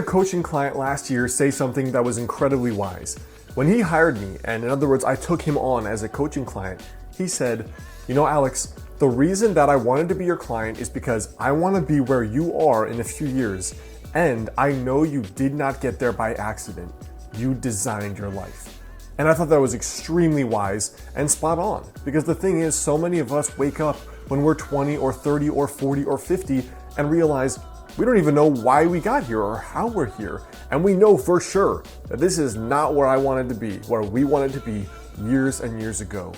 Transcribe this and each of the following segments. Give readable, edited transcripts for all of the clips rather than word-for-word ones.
a coaching client last year say something that was incredibly wise. When he hired me, and in other words, I took him on as a coaching client, he said, "You know, Alex, the reason that I wanted to be your client is because I want to be where you are in a few years, and I know you did not get there by accident. You designed your life." And I thought that was extremely wise and spot on, because the thing is, so many of us wake up when we're 20 or 30 or 40 or 50 and realize we don't even know why we got here or how we're here. And we know for sure that this is not where I wanted to be, where we wanted to be years and years ago.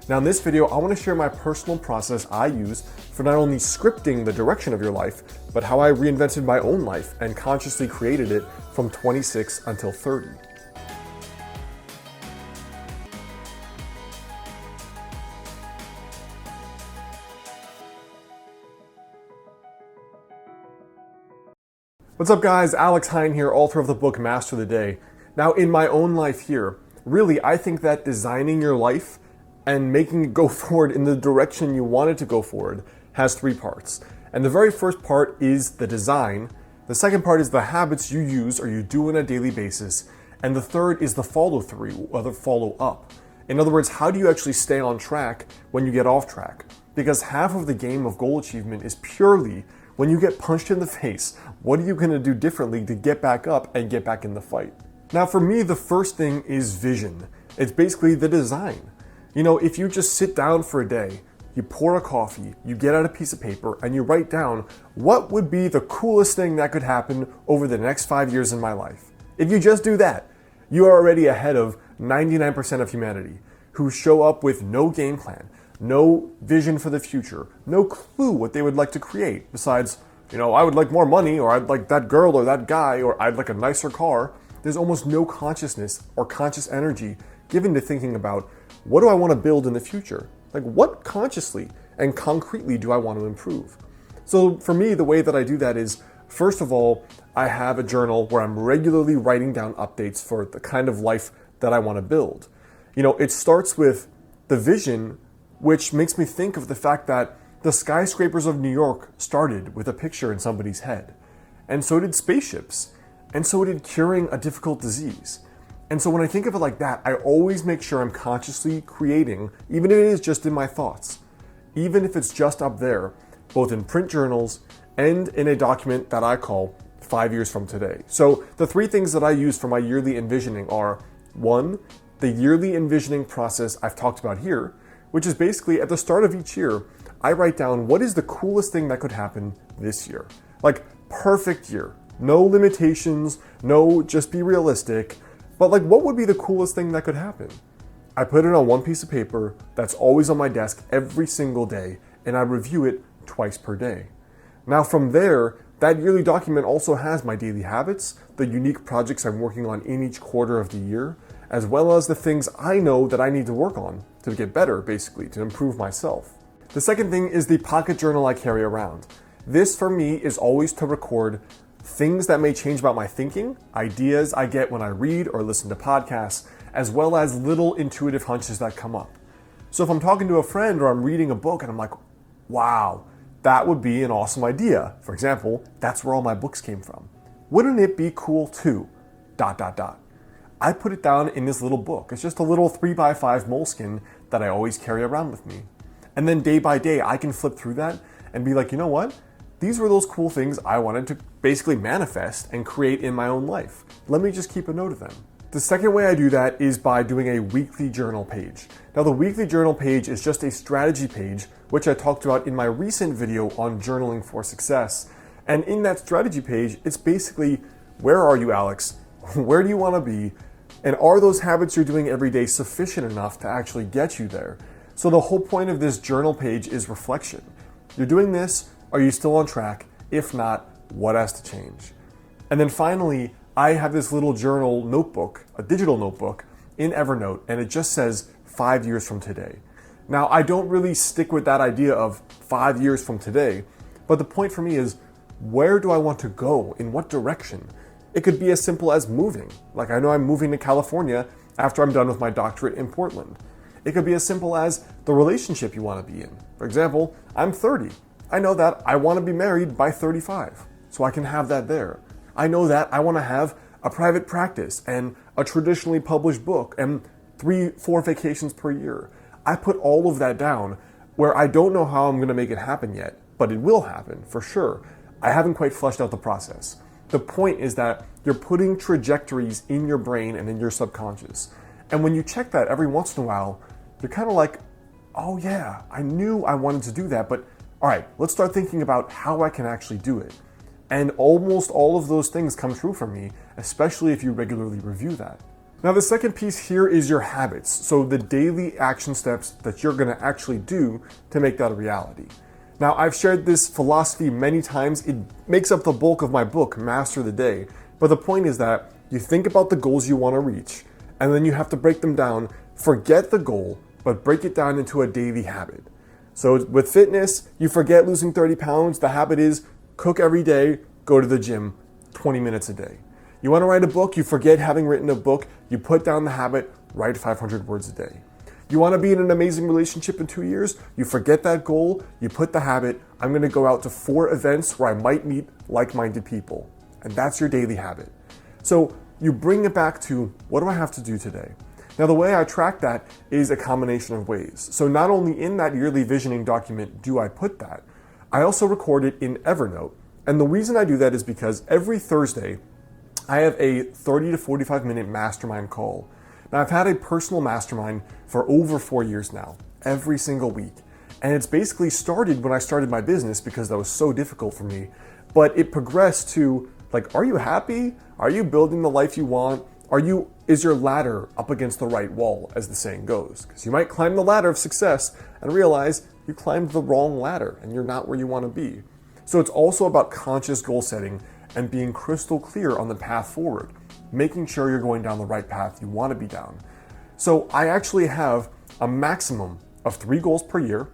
Now in this video, I want to share my personal process I use for not only scripting the direction of your life, but how I reinvented my own life and consciously created it from 26 until 30. What's up guys, Alex Hine here, author of the book Master the Day. Now in my own life here, really I think that designing your life and making it go forward in the direction you want it to go forward has three parts. And the very first part is the design, the second part is the habits you use or you do on a daily basis, and the third is the follow through or the follow up. In other words, how do you actually stay on track when you get off track? Because half of the game of goal achievement is purely when you get punched in the face, what are you going to do differently to get back up and get back in the fight? Now for me, the first thing is vision. It's basically the design. You know, if you just sit down for a day, you pour a coffee, you get out a piece of paper, and you write down what would be the coolest thing that could happen over the next 5 years in my life. If you just do that, you are already ahead of 99% of humanity who show up with no game plan, no vision for the future, no clue what they would like to create besides, you know, I would like more money, or I'd like that girl or that guy, or I'd like a nicer car. There's almost no consciousness or conscious energy given to thinking about what do I want to build in the future? Like what consciously and concretely do I want to improve? So for me, the way that I do that is, first of all, I have a journal where I'm regularly writing down updates for the kind of life that I want to build. You know, it starts with the vision, which makes me think of the fact that the skyscrapers of New York started with a picture in somebody's head. And so did spaceships. And so did curing a difficult disease. And so when I think of it like that, I always make sure I'm consciously creating, even if it is just in my thoughts, even if it's just up there, both in print journals and in a document that I call 5 years from today. So the three things that I use for my yearly envisioning are, one, the yearly envisioning process I've talked about here, which is basically at the start of each year, I write down what is the coolest thing that could happen this year. Like perfect year, no limitations, no just be realistic, but like what would be the coolest thing that could happen? I put it on one piece of paper that's always on my desk every single day, and I review it twice per day. Now from there, that yearly document also has my daily habits, the unique projects I'm working on in each quarter of the year, as well as the things I know that I need to work on to get better, basically, to improve myself. The second thing is the pocket journal I carry around. This for me is always to record things that may change about my thinking, ideas I get when I read or listen to podcasts, as well as little intuitive hunches that come up. So if I'm talking to a friend or I'm reading a book and I'm like, wow, that would be an awesome idea. For example, that's where all my books came from. Wouldn't it be cool too? ... I put it down in this little book. It's just a little 3x5 moleskin that I always carry around with me. And then day by day, I can flip through that and be like, you know what? These were those cool things I wanted to basically manifest and create in my own life. Let me just keep a note of them. The second way I do that is by doing a weekly journal page. Now the weekly journal page is just a strategy page, which I talked about in my recent video on journaling for success. And in that strategy page, it's basically, where are you, Alex? Where do you want to be? And are those habits you're doing every day sufficient enough to actually get you there? So the whole point of this journal page is reflection. You're doing this, are you still on track? If not, what has to change? And then finally, I have this little journal notebook, a digital notebook in Evernote, and it just says 5 years from today. Now, I don't really stick with that idea of 5 years from today, but the point for me is, where do I want to go? In what direction? It could be as simple as moving. Like I know I'm moving to California after I'm done with my doctorate in Portland. It could be as simple as the relationship you want to be in. For example, I'm 30. I know that I want to be married by 35, so I can have that there. I know that I want to have a private practice and a traditionally published book and 3-4 vacations per year. I put all of that down where I don't know how I'm going to make it happen yet, but it will happen for sure. I haven't quite fleshed out the process. The point is that you're putting trajectories in your brain and in your subconscious. And when you check that every once in a while, you're kind of like, oh yeah, I knew I wanted to do that, but all right, let's start thinking about how I can actually do it. And almost all of those things come true for me, especially if you regularly review that. Now, the second piece here is your habits. So the daily action steps that you're gonna actually do to make that a reality. Now, I've shared this philosophy many times. It makes up the bulk of my book, Master the Day. But the point is that you think about the goals you wanna reach, and then you have to break them down. Forget the goal, but break it down into a daily habit. So with fitness, you forget losing 30 pounds. The habit is cook every day, go to the gym 20 minutes a day. You want to write a book, you forget having written a book, you put down the habit, write 500 words a day. You want to be in an amazing relationship in 2 years, you forget that goal, you put the habit, I'm going to go out to 4 events where I might meet like-minded people. And that's your daily habit. So you bring it back to, what do I have to do today? Now, the way I track that is a combination of ways. So not only in that yearly visioning document do I put that, I also record it in Evernote. And the reason I do that is because every Thursday, I have a 30 to 45 minute mastermind call. Now, I've had a personal mastermind for over 4 years now, every single week. And it's basically started when I started my business because that was so difficult for me. But it progressed to, like, are you happy? Are you building the life you want? Is your ladder up against the right wall, as the saying goes? Because you might climb the ladder of success and realize you climbed the wrong ladder and you're not where you want to be. So it's also about conscious goal setting and being crystal clear on the path forward, making sure you're going down the right path you want to be down. So I actually have a maximum of 3 goals per year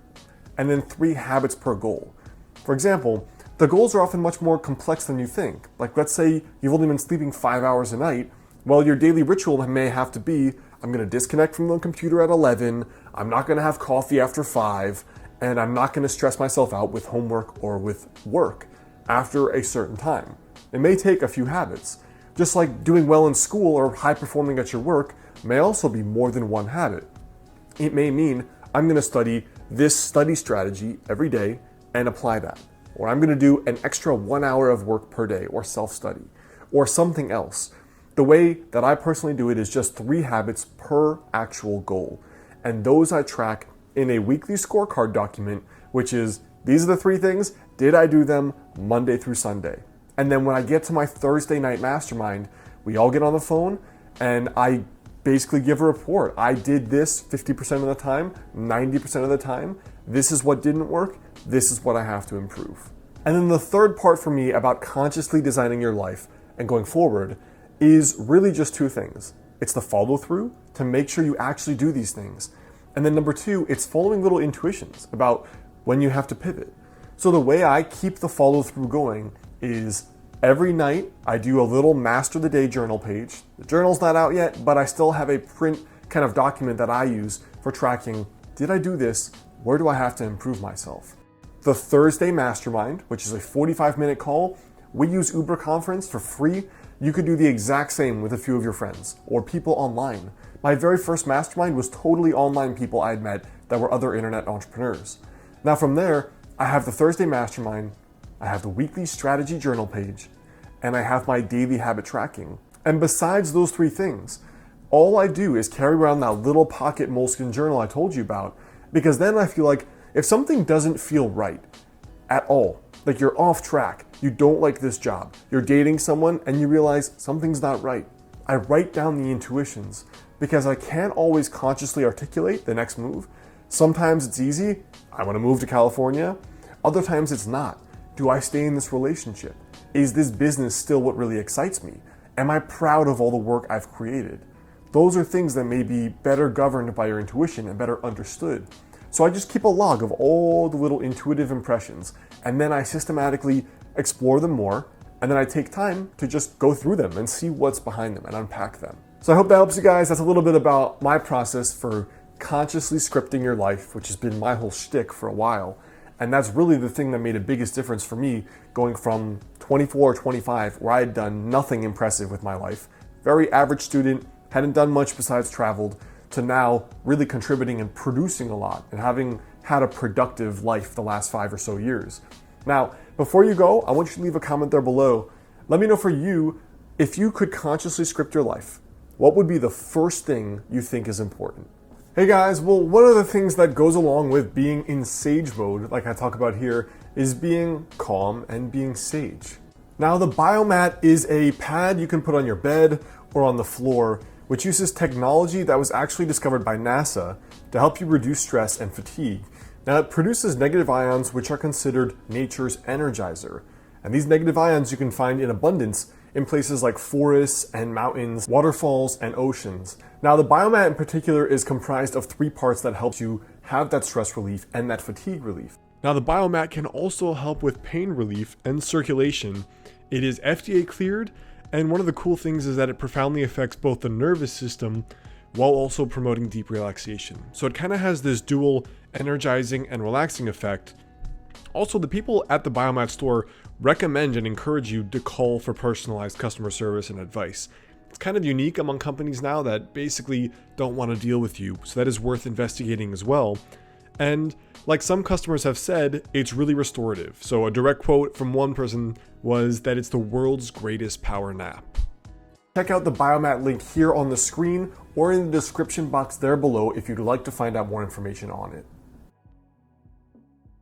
and then 3 habits per goal. For example, the goals are often much more complex than you think. Like, let's say you've only been sleeping 5 hours a night. Well, your daily ritual may have to be, I'm going to disconnect from the computer at 11, I'm not going to have coffee after 5, and I'm not going to stress myself out with homework or with work after a certain time. It may take a few habits. Just like doing well in school or high performing at your work may also be more than one habit. It may mean I'm going to study this study strategy every day and apply that. Or I'm going to do an extra 1 hour of work per day or self-study or something else. The way that I personally do it is just 3 habits per actual goal. And those I track in a weekly scorecard document, which is, these are the 3 things, did I do them Monday through Sunday? And then when I get to my Thursday night mastermind, we all get on the phone and I basically give a report. I did this 50% of the time, 90% of the time. This is what didn't work. This is what I have to improve. And then the third part for me about consciously designing your life and going forward is really just 2 things. It's the follow through to make sure you actually do these things. And then number 2, it's following little intuitions about when you have to pivot. So the way I keep the follow through going is every night I do a little Master the Day journal page. The journal's not out yet, but I still have a print kind of document that I use for tracking, did I do this? Where do I have to improve myself? The Thursday Mastermind, which is a 45-minute call, we use Uber Conference for free. You could do the exact same with a few of your friends or people online. My very first mastermind was totally online people I had met that were other internet entrepreneurs. Now from there, I have the Thursday Mastermind, I have the weekly strategy journal page, and I have my daily habit tracking. And besides those 3 things, all I do is carry around that little pocket moleskin journal I told you about, because then I feel like if something doesn't feel right at all, like you're off track, you don't like this job, you're dating someone and you realize something's not right, I write down the intuitions because I can't always consciously articulate the next move. Sometimes it's easy, I want to move to California. Other times it's not. Do I stay in this relationship? Is this business still what really excites me? Am I proud of all the work I've created? Those are things that may be better governed by your intuition and better understood. So I just keep a log of all the little intuitive impressions, and then I systematically explore them more, and then I take time to just go through them and see what's behind them and unpack them. So I hope that helps you guys. That's a little bit about my process for consciously scripting your life, which has been my whole shtick for a while. And that's really the thing that made the biggest difference for me, going from 24 or 25, where I had done nothing impressive with my life, very average student, hadn't done much besides traveled, to now really contributing and producing a lot and having had a productive life the last 5 or so years. Now, before you go, I want you to leave a comment there below. Let me know for you, if you could consciously script your life, what would be the first thing you think is important? Hey guys, well, one of the things that goes along with being in sage mode, like I talk about here, is being calm and being sage. Now, the Biomat is a pad you can put on your bed or on the floor, which uses technology that was actually discovered by NASA to help you reduce stress and fatigue. Now, it produces negative ions, which are considered nature's energizer. And these negative ions you can find in abundance in places like forests and mountains, waterfalls, and oceans. Now, the Biomat in particular is comprised of 3 parts that help you have that stress relief and that fatigue relief. Now, the Biomat can also help with pain relief and circulation. It is FDA cleared, and one of the cool things is that it profoundly affects both the nervous system while also promoting deep relaxation. So it kind of has this dual energizing and relaxing effect. Also, the people at the Biomat store recommend and encourage you to call for personalized customer service and advice. It's kind of unique among companies now that basically don't want to deal with you, so that is worth investigating as well. And like some customers have said, it's really restorative. So a direct quote from one person was that it's the world's greatest power nap. Check out the Biomat link here on the screen or in the description box there below if you'd like to find out more information on it.